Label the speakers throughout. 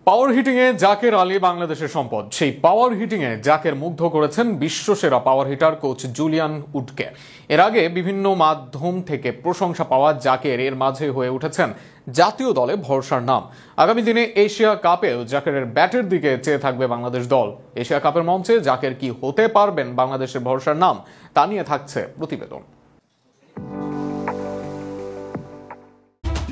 Speaker 1: পাওয়ার হিটিংয়ে জাকের আলী বাংলাদেশের সম্পদ। সেই পাওয়ার হিটিংয়ে জাকের মুগ্ধ করেছেন বিশ্বসেরা পাওয়ার হিটার কোচ জুলিয়ান উডকে। এর আগে বিভিন্ন মাধ্যম থেকে প্রশংসা পাওয়া জাকের এর মাঝে হয়ে উঠেছেন জাতীয় দলে ভরসার নাম। আগামী দিনে এশিয়া কাপেও জাকেরের ব্যাটের দিকে চেয়ে থাকবে বাংলাদেশ দল। এশিয়া কাপের মঞ্চে জাকের কি হতে পারবেন বাংলাদেশের ভরসার নাম, তা নিয়ে থাকছে প্রতিবেদন।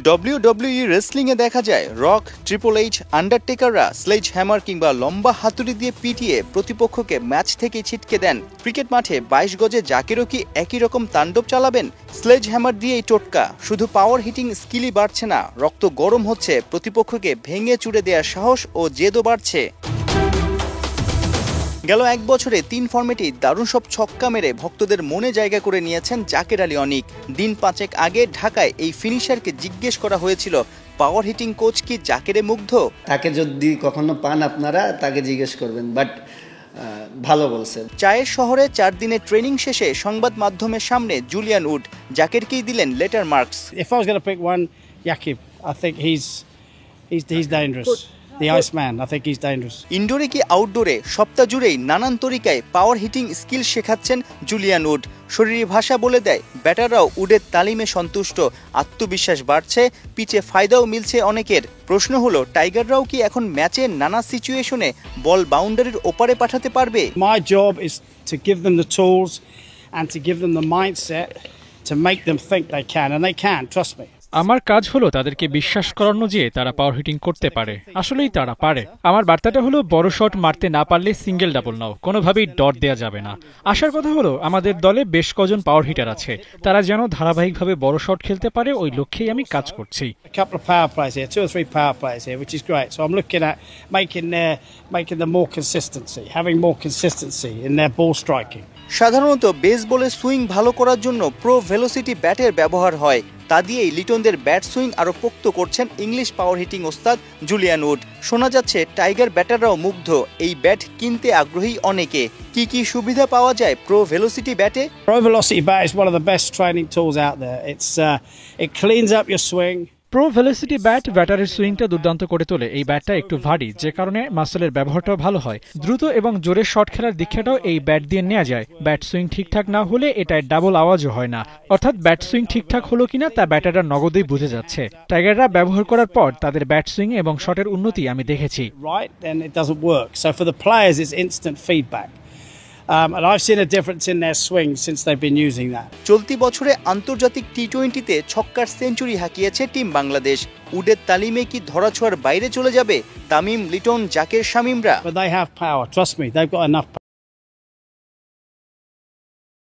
Speaker 2: WWE রেসলিংয়ে দেখা যায় রক, ট্রিপল এইচ, আন্ডারটেকাররা স্লেজ হ্যামার কিংবা লম্বা হাতুড়ি দিয়ে পিটিয়ে প্রতিপক্ষকে ম্যাচ থেকেই ছিটকে দেন। ক্রিকেট মাঠে 22 গজে জাকেরও কি একই রকম তাণ্ডব চালাবেন? স্লেজ হ্যামার দিয়েই টোটকা। শুধু পাওয়ার হিটিং স্কিলই বাড়ছে না, রক্ত গরম হচ্ছে, প্রতিপক্ষকে ভেঙে চুড়ে দেওয়ার সাহস ও জেদও বাড়ছে। গেল এক বছরে 3 ফর্মেটেই দারুণ সব ছক্কা মেরে ভক্তদের মনে জায়গা করে নিয়েছেন জাকের আলী অনিক। দিন 5 আগে ঢাকায় এই ফিনিশারকে জিজ্ঞেস করা হয়েছিল, পাওয়ার হিটিং কোচ কি জাকেরে মুগ্ধ?
Speaker 3: তাকে যদি কখনো পান আপনারা তাকে জিজ্ঞেস করবেন, বাট ভালো বলছেন।
Speaker 2: চায়ের শহরে 4 দিনের ট্রেনিং শেষে সংবাদ মাধ্যমের সামনে জুলিয়ান উড জাকেরকেই দিলেন letter marks.
Speaker 4: If I was going to pick one, Yaqub, I think he's dangerous. The Iceman, I think he's dangerous.
Speaker 2: ইনডোরে কি আউটডোরে সপ্তাহ জুড়েই নানান তরিকায় পাওয়ার হিটিং স্কিল শেখাচ্ছেন জুলিয়ান উড। শরীরী ভাষা বলে দেয় ব্যাটাররাও উডের তালিমে সন্তুষ্ট, আত্মবিশ্বাস বাড়ছে, পিচে ফায়দাও মিলছে অনেকের। প্রশ্ন হলো, টাইগাররাও কি এখন ম্যাচের নানা সিচুয়েশনে বল বাউন্ডারির ওপারে পাঠাতে পারবে?
Speaker 4: My job is to give them the tools and to give them the mindset to make them think they can, and they can, trust me.
Speaker 5: আমার কাজ হলো তাদেরকে বিশ্বাস করানো যে তারা পাওয়ার হিটিং করতে পারে। আসলেই তারা পারে। আমার বার্তাটা হলো, বড় শট মারতে না পারলে সিঙ্গেল ডাবল নাও, কোনোভাবেই ডট দেওয়া যাবে না। আসার কথা হলো, আমাদের দলে বেশ কজন পাওয়ার হিটার আছে, তারা যেন ধারাবাহিকভাবে বড় শট খেলতে পারে, ওই লক্ষ্যেই আমি কাজ করছি।
Speaker 4: A couple of power plays here, 2 or 3 power plays here, which is great. So I'm looking at making them more consistency, having more consistency in their ball striking.
Speaker 2: সাধারণত বেসবলের সুইং ভালো করার জন্য প্রো ভেলোসিটি ব্যাটের ব্যবহার হয়। তা দিয়েই লিটনদের bat swing আরও পোক্ত করছেন ইংলিশ পাওয়ার হিটিং ওস্তাদ জুলিয়ান উড। শোনা যাচ্ছে টাইগার ব্যাটাররাও মুগ্ধ, এই ব্যাট কিনতে আগ্রহী অনেকে। কি সুবিধা পাওয়া যায় প্রো ভেলোসিটি ব্যাটে?
Speaker 4: Pro Velocity bat is one of the best training tools out there. It cleans up your swing.
Speaker 5: Pro velocity bat ব্যাটারের সুইংটা দুর্দান্ত করে তোলে। এই ব্যাটটা একটু ভারী, যে কারণে মাসেলের ব্যবহারটাও ভালো হয়। দ্রুত এবং জোরে শট খেলার দীক্ষাটাও এই ব্যাট দিয়ে নেওয়া যায়। ব্যাট সুইং ঠিকঠাক না হলে এটায় ডাবল আওয়াজও হয় না, অর্থাৎ ব্যাট সুইং ঠিকঠাক হলো কিনা তা ব্যাটাররা নগদেই বুঝে যাচ্ছে। টাইগাররা ব্যবহার করার পর তাদের ব্যাট সুইং এবং শটের উন্নতি আমি দেখেছি।
Speaker 4: Right, then it doesn't work. So for the players, it's instant feedback. And I've seen a difference in their swing since they've been using that.
Speaker 2: চলতি বছরে আন্তর্জাতিক টি-20তে ছক্কার সেঞ্চুরি হাঁকিয়েছে টিম বাংলাদেশ। উডের তালিমে কি ধরাছোঁয়ার বাইরে চলে যাবে Tamim, Liton, Zaker, শামীমরা?
Speaker 4: But they have power, trust me, they've got enough